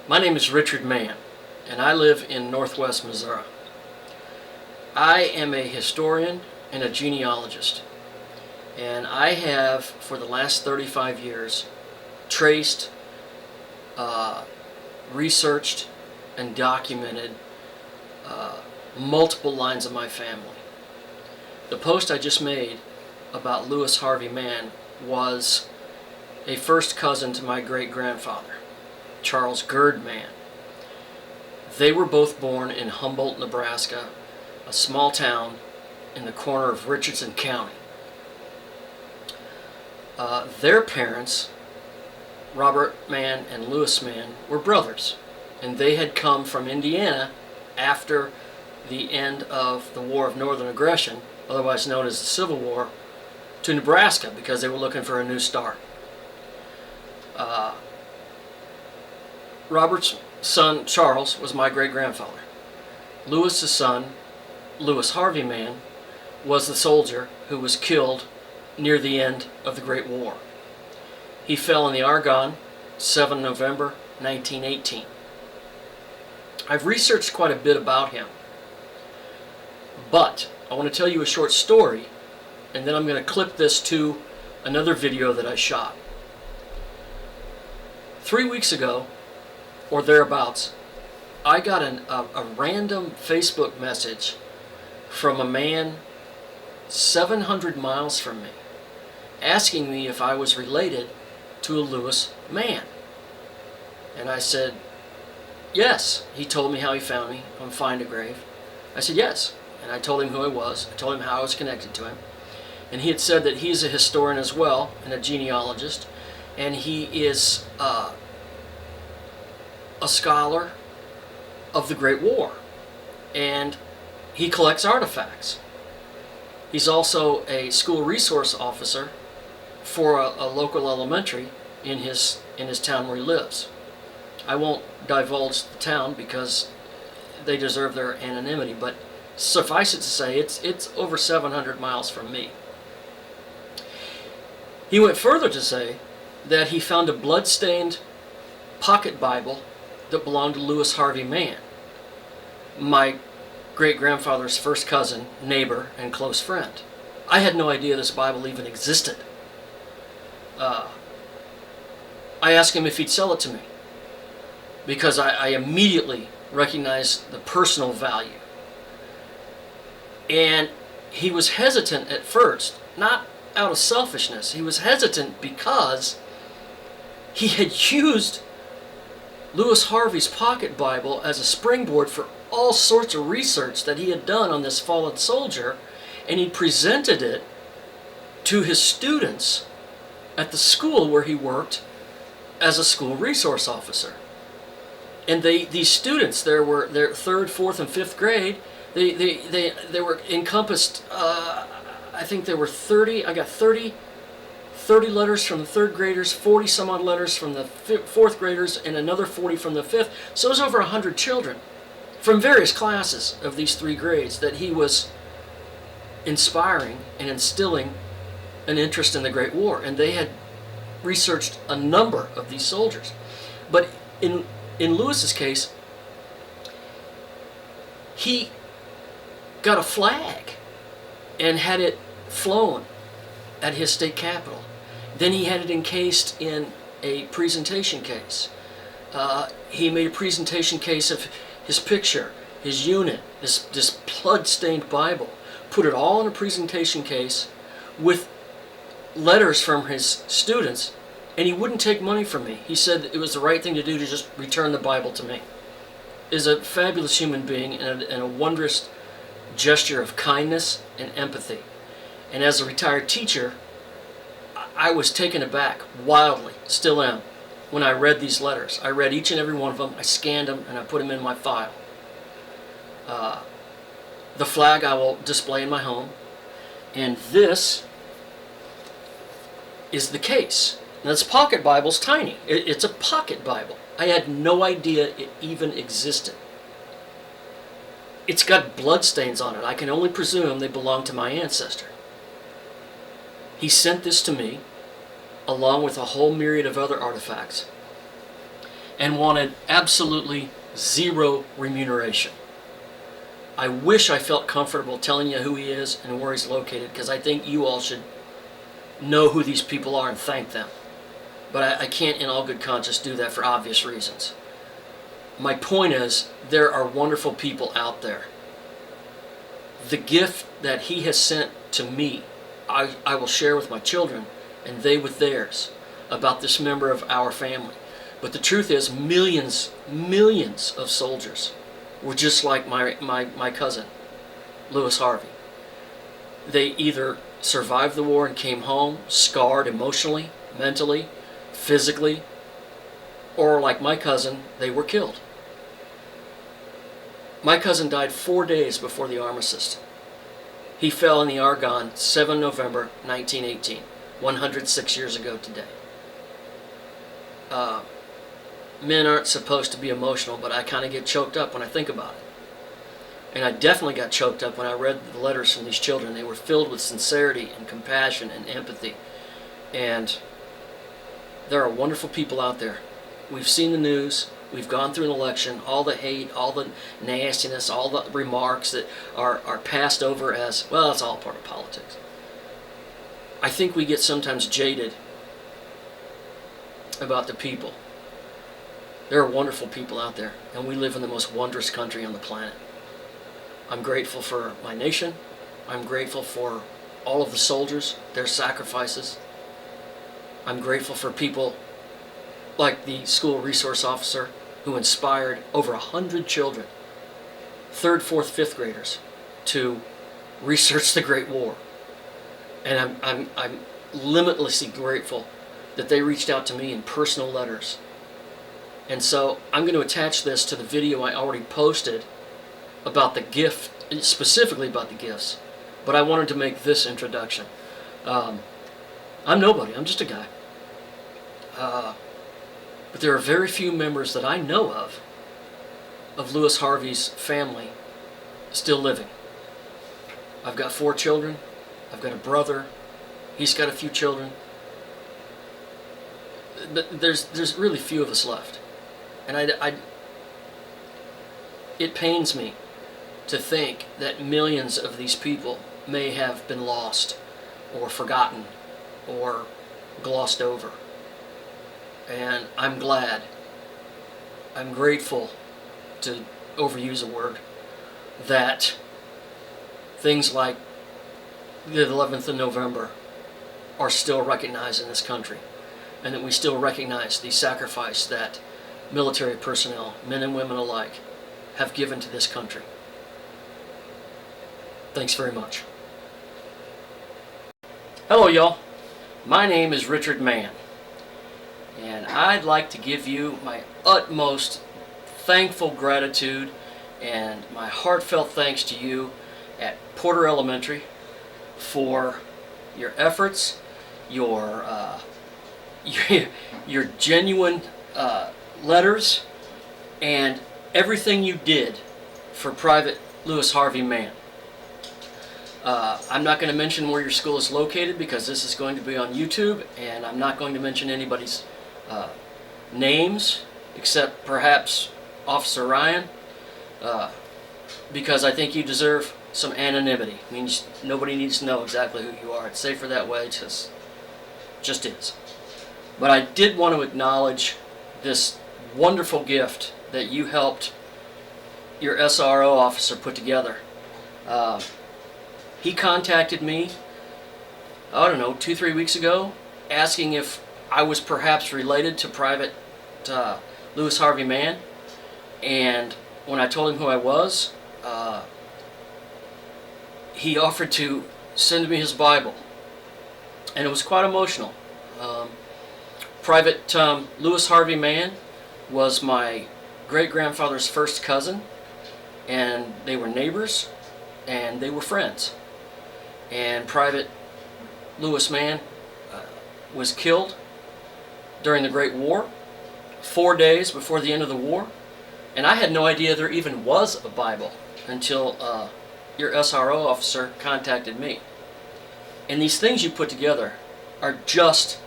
My name is Richard Mann, and I live in northwest Missouri. I am a historian and a genealogist, and I have, for the last 35 years, traced, researched, and documented multiple lines of my family. The post I just made about Lewis Harvey Mann was a first cousin to my great-grandfather, Charles Gerd Mann. They were both born in Humboldt, Nebraska, a small town in the corner of Richardson County. Their parents, Robert Mann and Lewis Mann, were brothers, and they had come from Indiana after the end of the War of Northern Aggression, otherwise known as the Civil War, to Nebraska because they were looking for a new start. Robert's son, Charles, was my great-grandfather. Lewis's son, Lewis Harvey Mann, was the soldier who was killed near the end of the Great War. He fell in the Argonne, 7 November 1918. I've researched quite a bit about him, but I want to tell you a short story, and then I'm going to clip this to another video that I shot. 3 weeks ago, or thereabouts, I got a random Facebook message from a man 700 miles from me, asking me if I was related to a Lewis Mann. And I said, yes. He told me how he found me on Find a Grave. I said, yes. And I told him who I was. I told him how I was connected to him. And he had said that he's a historian as well, and a genealogist, and he is a scholar of the Great War, and he collects artifacts. He's also a school resource officer for a local elementary in his town where he lives. I won't divulge the town because they deserve their anonymity, but suffice it to say, it's over 700 miles from me. He went further to say that he found a blood-stained pocket Bible that belonged to Lewis Harvey Mann, my great-grandfather's first cousin, neighbor, and close friend. I had no idea this Bible even existed. I asked him if he'd sell it to me, because I immediately recognized the personal value. And he was hesitant at first, not out of selfishness. He was hesitant because he had used Lewis Harvey's pocket Bible as a springboard for all sorts of research that he had done on this fallen soldier, and he presented it to his students at the school where he worked as a school resource officer. And these students, their 3rd, 4th, and 5th grade, they were encompassed, I think there were 30, I got 30 letters from the 3rd graders, 40 some odd letters from the 4th graders, and another 40 from the 5th. So it was over 100 children from various classes of these 3 grades that he was inspiring and instilling an interest in the Great War. And they had researched a number of these soldiers. But in Lewis's case, he got a flag and had it flown at his state capitol. Then he had it encased in a presentation case. He made a presentation case of his picture, his unit, this blood-stained Bible, put it all in a presentation case with letters from his students, and he wouldn't take money from me. He said it was the right thing to do to just return the Bible to me. Is a fabulous human being and a wondrous gesture of kindness and empathy. And as a retired teacher, I was taken aback wildly, still am, when I read these letters. I read each and every one of them, I scanned them, and I put them in my file. The flag I will display in my home, and this is the case. Now, this pocket Bible's tiny. It's a pocket Bible. I had no idea it even existed. It's got bloodstains on it. I can only presume they belong to my ancestor. He sent this to me, along with a whole myriad of other artifacts. and wanted absolutely zero remuneration. I wish I felt comfortable telling you who he is and where he's located, because I think you all should know who these people are and thank them. But I can't in all good conscience do that for obvious reasons. My point is, there are wonderful people out there. The gift that he has sent to me, I will share with my children, and they with theirs, about this member of our family. But the truth is, millions of soldiers were just like my cousin, Lewis Harvey. They either survived the war and came home scarred emotionally, mentally, physically, or like my cousin, they were killed. My cousin died 4 days before the armistice. He fell in the Argonne 7 November 1918, 106 years ago today. Men aren't supposed to be emotional, but I kind of get choked up when I think about it. And I definitely got choked up when I read the letters from these children. They were filled with sincerity and compassion and empathy. And there are wonderful people out there. We've seen the news. We've gone through an election. All the hate, all the nastiness, all the remarks that are passed over as, well, it's all part of politics. I think we get sometimes jaded about the people. There are wonderful people out there, and we live in the most wondrous country on the planet. I'm grateful for my nation. I'm grateful for all of the soldiers, their sacrifices. I'm grateful for people like the school resource officer who inspired over 100 children, 3rd, 4th, 5th graders, to research the Great War. And I'm limitlessly grateful that they reached out to me in personal letters. And so I'm going to attach this to the video I already posted about the gift, specifically about the gifts. But I wanted to make this introduction. I'm nobody. I'm just a guy. But there are very few members that I know of Lewis Harvey's family still living. I've got 4 children. I've got a brother. He's got a few children. But there's really few of us left. And it pains me to think that millions of these people may have been lost or forgotten or glossed over. And I'm glad, I'm grateful, to overuse a word, that things like the 11th of November are still recognized in this country, and that we still recognize the sacrifice that military personnel, men and women alike, have given to this country. Thanks very much. Hello, y'all. My name is Richard Mann, and I'd like to give you my utmost thankful gratitude and my heartfelt thanks to you at Porter Elementary for your efforts, your genuine letters, and everything you did for Private Lewis Harvey Mann. I'm not going to mention where your school is located because this is going to be on YouTube, and I'm not going to mention anybody's names except perhaps Officer Ryan, because I think you deserve some anonymity. It means nobody needs to know exactly who you are. It's safer that way, just is. But I did want to acknowledge this wonderful gift that you helped your SRO officer put together. He contacted me, I don't know, 2-3 weeks ago, asking if I was perhaps related to Private Lewis Harvey Mann. And when I told him who I was, he offered to send me his Bible. And it was quite emotional. Private Lewis Harvey Mann was my great-grandfather's first cousin, and they were neighbors, and they were friends. And Private Lewis Mann was killed during the Great War, 4 days before the end of the war, and I had no idea there even was a Bible until your SRO officer contacted me. And these things you put together are just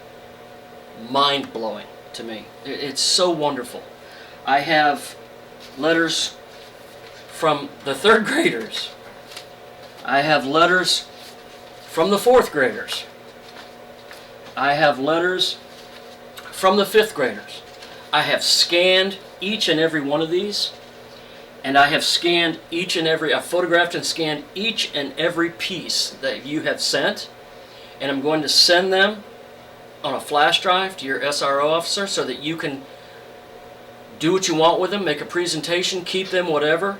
mind-blowing to me. It's so wonderful. I have letters from the third graders. I have letters from the fourth graders. I have letters from the fifth graders. I have scanned each and every one of these, and I have scanned each and every, I've photographed and scanned each and every piece that you have sent, and I'm going to send them on a flash drive to your SRO officer so that you can do what you want with them, make a presentation, keep them, whatever.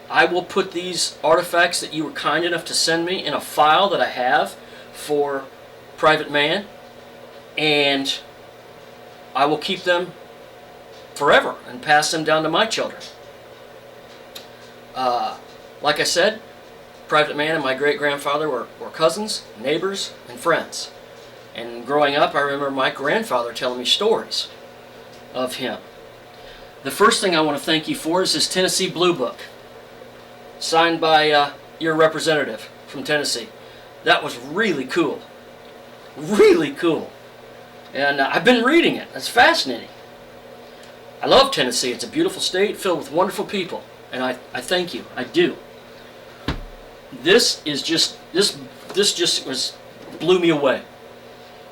I will put these artifacts that you were kind enough to send me in a file that I have for Private Mann, and I will keep them forever and pass them down to my children. Like I said, Private Mann and my great-grandfather were cousins, neighbors, and friends. And growing up, I remember my grandfather telling me stories of him. The first thing I want to thank you for is this Tennessee Blue Book, signed by your representative from Tennessee. That was really cool. Really cool. And I've been reading it. It's fascinating. I love Tennessee. It's a beautiful state filled with wonderful people. And I thank you. I do. This just blew me away.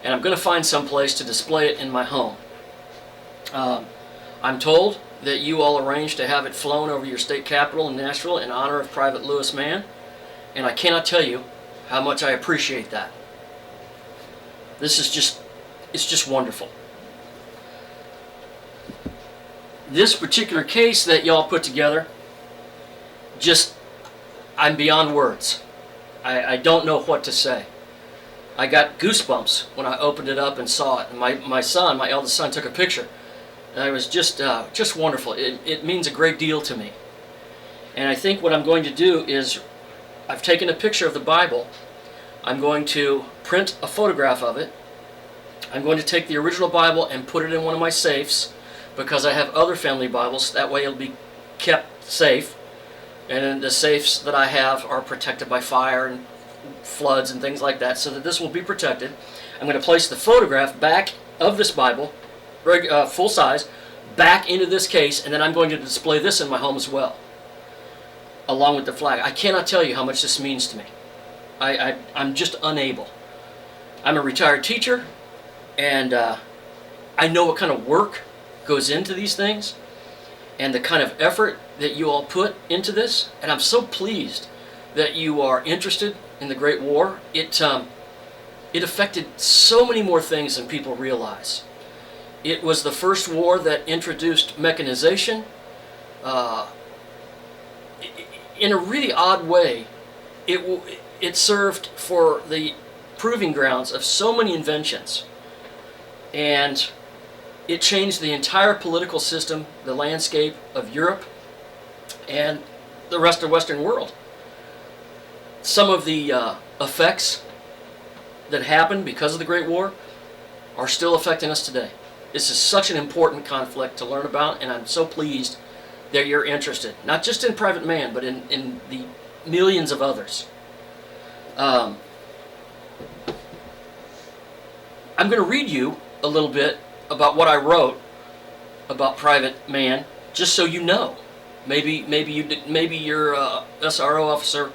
And I'm going to find some place to display it in my home. I'm told that you all arranged to have it flown over your state capital in Nashville in honor of Private Louis Mann, and I cannot tell you how much I appreciate that. This is it's just wonderful. This particular case that y'all put together, I'm beyond words. I don't know what to say. I got goosebumps when I opened it up and saw it. And my son, my eldest son, took a picture. And it was just wonderful. It means a great deal to me. And I think what I'm going to do is, I've taken a picture of the Bible. I'm going to print a photograph of it. I'm going to take the original Bible and put it in one of my safes, because I have other family Bibles. That way it'll be kept safe. And the safes that I have are protected by fire and floods and things like that, so that this will be protected. I'm going to place the photograph back of this Bible, full size, back into this case, and then I'm going to display this in my home as well, along with the flag. I cannot tell you how much this means to me. I'm just unable. I'm a retired teacher, and I know what kind of work goes into these things, and the kind of effort that you all put into this, and I'm so pleased that you are interested in the Great War. It affected so many more things than people realize. It was the first war that introduced mechanization. In a really odd way, it served for the proving grounds of so many inventions. And it changed the entire political system, the landscape of Europe, and the rest of the Western world. Some of the effects that happened because of the Great War are still affecting us today. This is such an important conflict to learn about, and I'm so pleased that you're interested, not just in Private Mann, but in the millions of others. I'm going to read you a little bit about what I wrote about Private Mann, just so you know. Maybe your SRO officer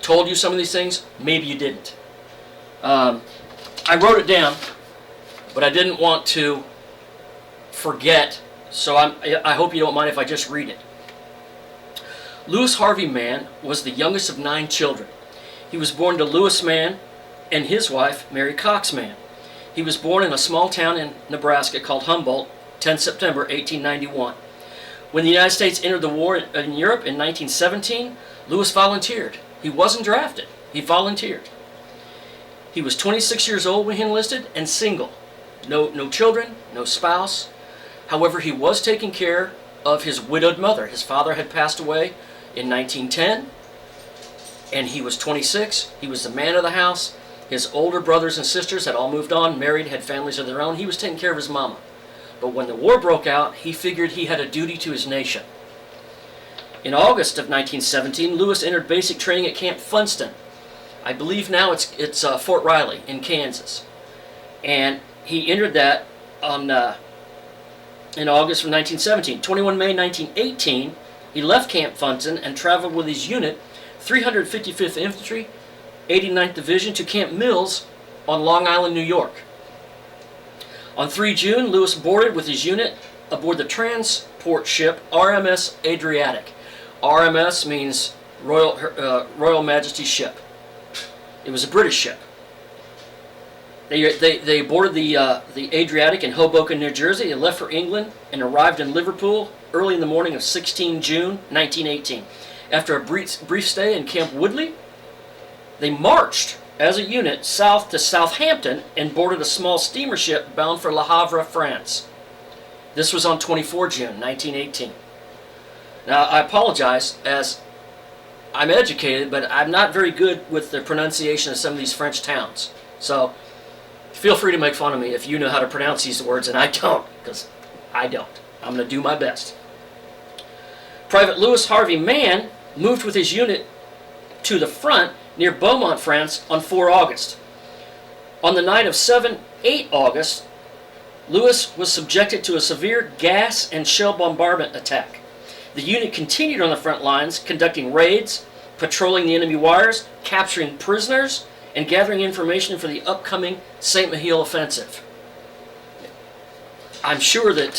told you some of these things. Maybe you didn't. I wrote it down, but I didn't want to forget, so I hope you don't mind if I just read it. Louis Harvey Mann was the youngest of 9 children. He was born to Louis Mann and his wife, Mary Cox Mann. He was born in a small town in Nebraska called Humboldt, 10 September 1891. When the United States entered the war in Europe in 1917, Louis volunteered. He wasn't drafted. He volunteered. He was 26 years old when he enlisted and single. No children, no spouse. However, he was taking care of his widowed mother. His father had passed away in 1910, and he was 26. He was the man of the house. His older brothers and sisters had all moved on, married, had families of their own. He was taking care of his mama. But when the war broke out, he figured he had a duty to his nation. In August of 1917, Louis entered basic training at Camp Funston. I believe now it's Fort Riley in Kansas. And he entered that on in August of 1917. 21 May 1918, he left Camp Funston and traveled with his unit, 355th Infantry, 89th Division, to Camp Mills on Long Island, New York. On 3 June, Lewis boarded with his unit aboard the transport ship RMS Adriatic. RMS means Royal Majesty's ship. It was a British ship. They boarded the Adriatic in Hoboken, New Jersey. They left for England and arrived in Liverpool early in the morning of 16 June 1918. After a brief stay in Camp Woodley, they marched as a unit south to Southampton and boarded a small steamer ship bound for Le Havre, France. This was on 24 June 1918. Now, I apologize, as I'm educated, but I'm not very good with the pronunciation of some of these French towns. So, feel free to make fun of me if you know how to pronounce these words, and I don't, because I don't. I'm going to do my best. Private Louis Harvey Mann moved with his unit to the front near Beaumont, France on 4 August. On the night of 7-8 August, Louis was subjected to a severe gas and shell bombardment attack. The unit continued on the front lines, conducting raids, patrolling the enemy wires, capturing prisoners, and gathering information for the upcoming St. Mihiel offensive. I'm sure that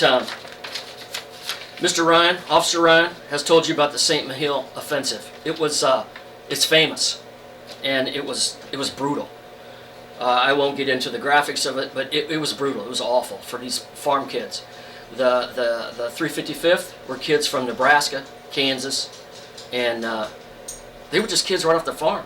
Mr. Ryan, Officer Ryan, has told you about the St. Mihiel offensive. It's famous, and it was brutal. I won't get into the graphics of it, but it was brutal. It was awful for these farm kids. The 355th were kids from Nebraska, Kansas, and they were just kids right off the farm.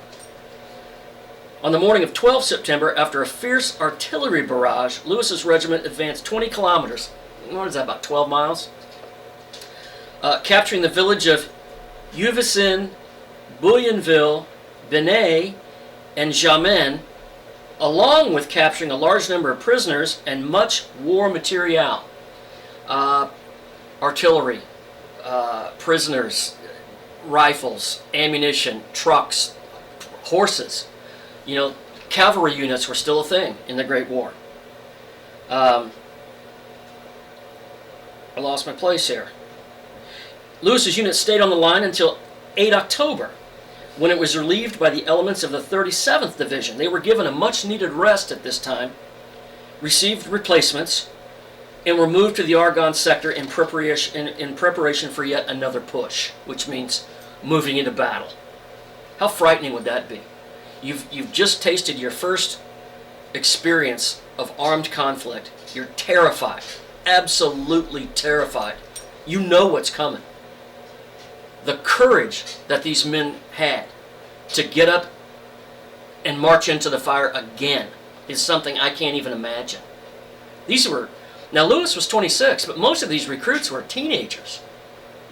On the morning of 12 September, after a fierce artillery barrage, Lewis's regiment advanced 20 kilometers. What is that, about 12 miles? Capturing the village of Uvesin, Bouillonville, Benet, and Jammen, along with capturing a large number of prisoners and much war material. Artillery, prisoners, rifles, ammunition, trucks, horses. You know, cavalry units were still a thing in the Great War. I lost my place here. Lewis's unit stayed on the line until 8 October, when it was relieved by the elements of the 37th Division. They were given a much-needed rest at this time, received replacements, and were moved to the Argonne sector in preparation for yet another push, which means moving into battle. How frightening would that be? You've just tasted your first experience of armed conflict. You're terrified, absolutely terrified. You know what's coming. The courage that these men had to get up and march into the fire again is something I can't even imagine. Now Lewis was 26, but most of these recruits were teenagers.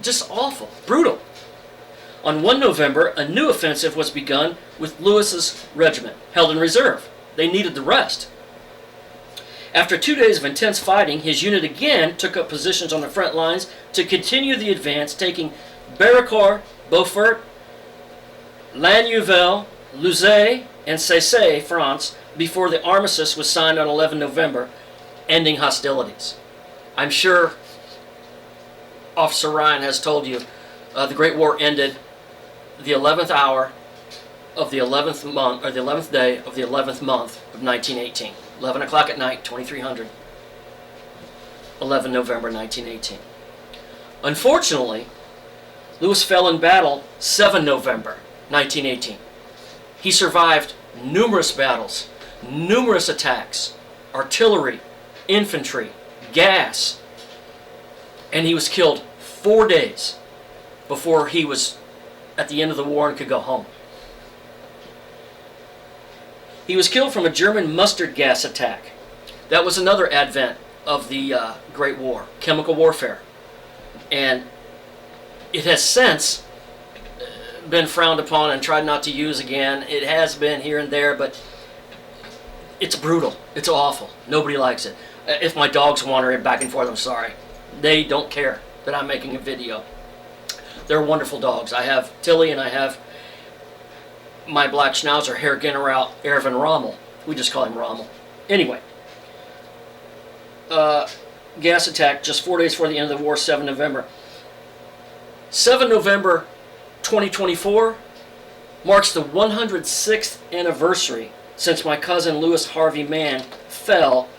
Just awful, brutal. On 1 November, a new offensive was begun with Lewis's regiment, held in reserve. They needed the rest. After 2 days of intense fighting, his unit again took up positions on the front lines to continue the advance, taking Barricourt, Beaufort, Lanneuville, Louzet, and Cessay, France, before the armistice was signed on 11 November, ending hostilities. I'm sure Officer Ryan has told you the Great War ended the 11th hour of the 11th month, or the 11th day of the 11th month of 1918. 11 o'clock at night, 2300, 11 November 1918. Unfortunately, Lewis fell in battle 7 November 1918. He survived numerous battles, numerous attacks, artillery, infantry, gas, and he was killed 4 days before he was at the end of the war and could go home. He was killed from a German mustard gas attack. That was another advent of the Great War, chemical warfare. And it has since been frowned upon and tried not to use again. It has been here and there, but it's brutal. It's awful. Nobody likes it. If my dogs wander back and forth, I'm sorry. They don't care that I'm making a video. They're wonderful dogs. I have Tilly and I have my black schnauzer, Herr General Erwin Rommel. We just call him Rommel. Anyway, gas attack just 4 days before the end of the war, 7 November. 7 November 2024 marks the 106th anniversary since my cousin Louis Harvey Mann fell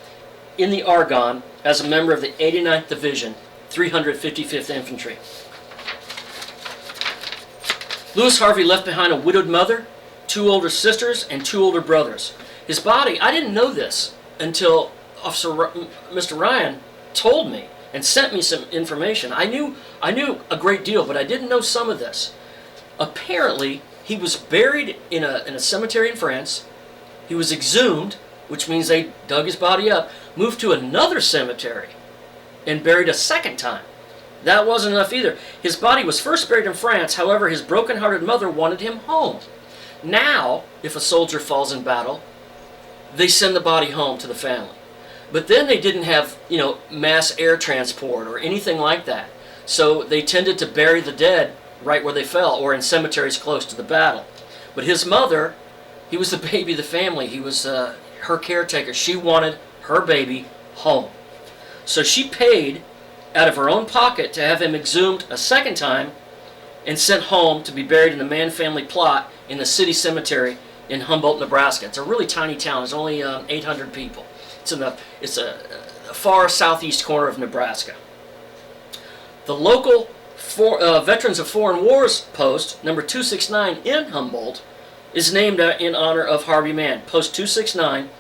in the Argonne as a member of the 89th Division, 355th Infantry. Louis Harvey left behind a widowed mother, 2 older sisters, and 2 older brothers. His body, I didn't know this until Mr. Ryan told me and sent me some information. I knew a great deal, but I didn't know some of this. Apparently, he was buried in a cemetery in France. He was exhumed, which means they dug his body up, moved to another cemetery, and buried a second time. That wasn't enough either. His body was first buried in France. However, his broken-hearted mother wanted him home. Now, if a soldier falls in battle, they send the body home to the family. But then they didn't have, mass air transport or anything like that. So they tended to bury the dead right where they fell or in cemeteries close to the battle. But his mother, he was the baby of the family. He was her caretaker. She wanted her baby home. So she paid out of her own pocket to have him exhumed a second time and sent home to be buried in the Mann family plot in the city cemetery in Humboldt, Nebraska. It's a really tiny town. There's only 800 people. It's a far southeast corner of Nebraska. The local Veterans of Foreign Wars post, number 269 in Humboldt, is named in honor of Harvey Mann. Post 269,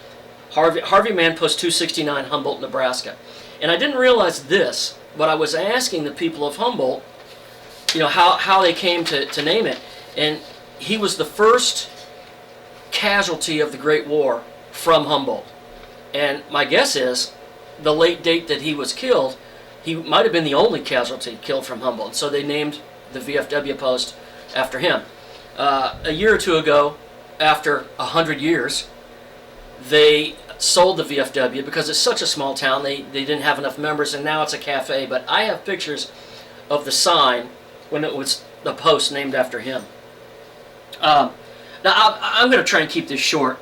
Harvey Mann, post 269, Humboldt, Nebraska. And I didn't realize this, but I was asking the people of Humboldt, how they came to name it. And he was the first casualty of the Great War from Humboldt. And my guess is, the late date that he was killed, he might have been the only casualty killed from Humboldt. So they named the VFW post after him. A year or two ago, after 100 years, they sold the VFW because it's such a small town. They didn't have enough members, and now it's a cafe. But I have pictures of the sign when it was the post named after him. Now, I'm going to try and keep this short.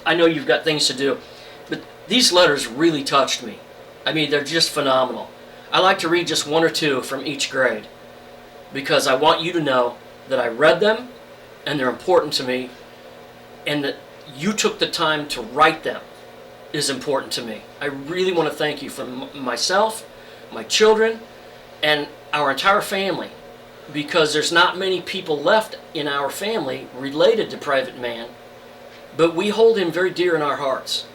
I know you've got things to do. But these letters really touched me. I mean, they're just phenomenal. I like to read just 1 or 2 from each grade because I want you to know that I read them and they're important to me, and that you took the time to write them is important to me. I really want to thank you from myself, my children, and our entire family, because there's not many people left in our family related to Private Mann, but we hold him very dear in our hearts.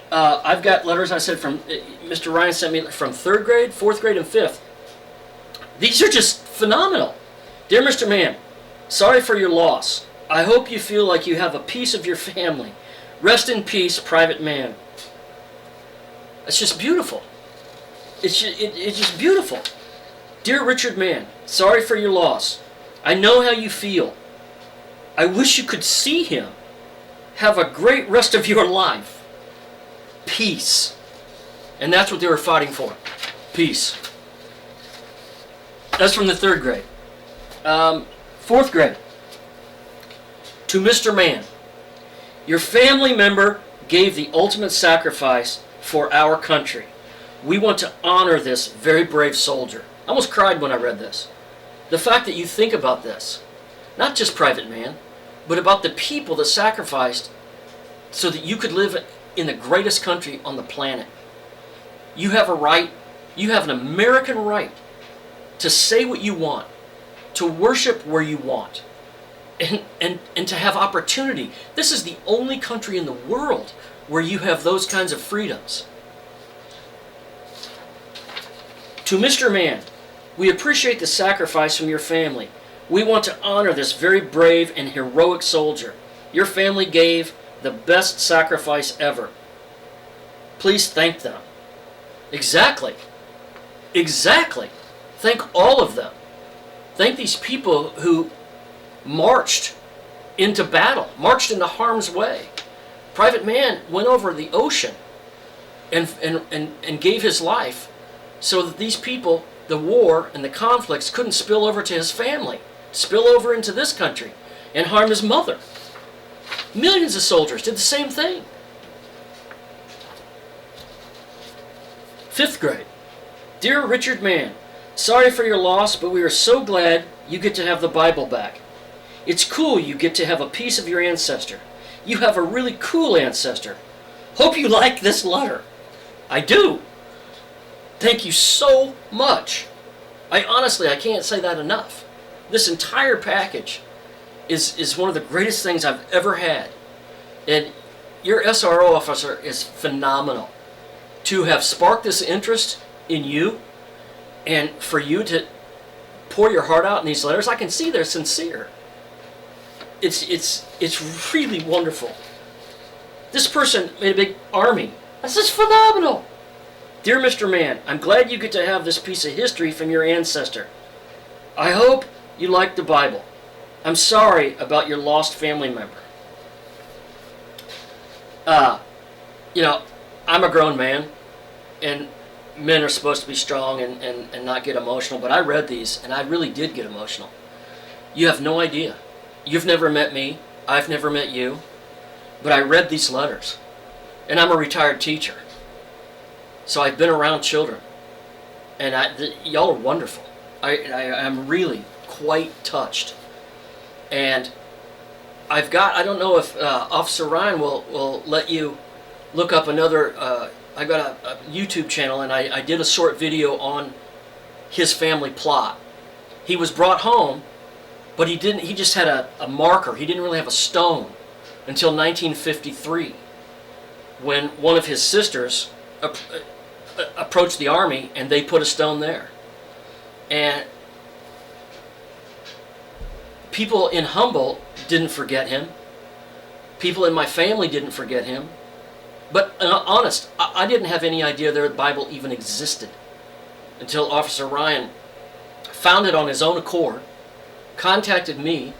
I've got letters, I said, from Mr. Ryan sent me from 3rd grade, 4th grade, and 5th. These are just phenomenal. Dear Mr. Mann, sorry for your loss. I hope you feel like you have a piece of your family. Rest in peace, Private Mann. It's just beautiful. It's just beautiful. Dear Richard Mann, sorry for your loss. I know how you feel. I wish you could see him. Have a great rest of your life. Peace. And that's what they were fighting for. Peace. That's from the 3rd grade. 4th grade. To Mr. Mann, your family member gave the ultimate sacrifice for our country. We want to honor this very brave soldier. I almost cried when I read this. The fact that you think about this, not just Private Mann, but about the people that sacrificed so that you could live in the greatest country on the planet. You have a right, you have an American right to say what you want, to worship where you want, and to have opportunity. This is the only country in the world where you have those kinds of freedoms. To Mr. Mann, we appreciate the sacrifice from your family. We want to honor this very brave and heroic soldier. Your family gave the best sacrifice ever. Please thank them. Exactly. Exactly. Thank all of them. Thank these people who marched into battle, marched into harm's way. Private Mann went over the ocean and gave his life so that these people, the war and the conflicts, couldn't spill over to his family, spill over into this country and harm his mother. Millions of soldiers did the same thing. Fifth grade. Dear Richard Mann, sorry for your loss, but we are so glad you get to have the Bible back. It's cool you get to have a piece of your ancestor. You have a really cool ancestor. Hope you like this letter. I do. Thank you so much. I can't say that enough. This entire package is one of the greatest things I've ever had. And your SRO officer is phenomenal. To have sparked this interest in you, and for you to pour your heart out in these letters, I can see they're sincere. It's really wonderful. This person made a big army. This is phenomenal. Dear Mr. Mann, I'm glad you get to have this piece of history from your ancestor. I hope you like the Bible. I'm sorry about your lost family member. I'm a grown man, and men are supposed to be strong and not get emotional, but I read these, and I really did get emotional. You have no idea. You've never met me. I've never met you. But I read these letters, and I'm a retired teacher. So I've been around children, and y'all are wonderful. I'm really quite touched. And I don't know if Officer Ryan will let you look up another, I got a YouTube channel, and I did a short video on his family plot. He was brought home, but he just had a marker. He didn't really have a stone until 1953, when one of his sisters approached the army, and they put a stone there. And people in Humboldt didn't forget him. People in my family didn't forget him. But honest, I didn't have any idea the Bible even existed until Officer Ryan found it on his own accord, contacted me,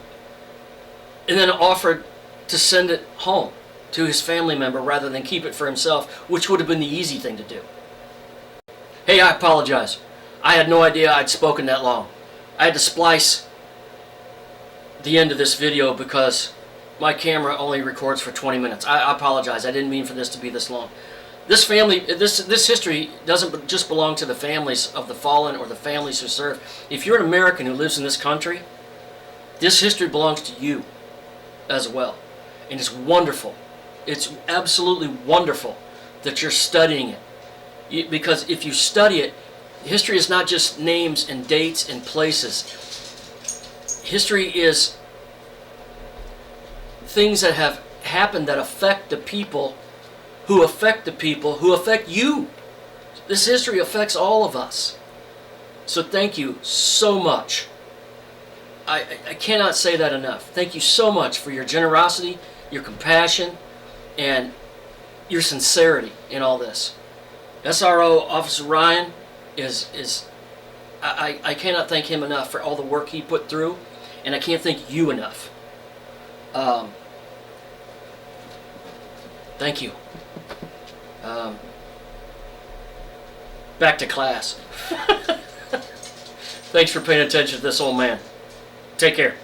and then offered to send it home to his family member rather than keep it for himself, which would have been the easy thing to do. Hey, I apologize. I had no idea I'd spoken that long. I had to splice the end of this video because my camera only records for 20 minutes. I apologize. I didn't mean for this to be this long. This history doesn't just belong to the families of the fallen or the families who serve. If you're an American who lives in this country, this history belongs to you as well. And it's wonderful. It's absolutely wonderful that you're studying it. Because if you study it, history is not just names and dates and places. History is things that have happened that affect the people who affect you. This history affects all of us. So thank you so much. I cannot say that enough. Thank you so much for your generosity, your compassion, and your sincerity in all this. SRO Officer Ryan I cannot thank him enough for all the work he put through, and I can't thank you enough. Thank you. Back to class. Thanks for paying attention to this old man. Take care.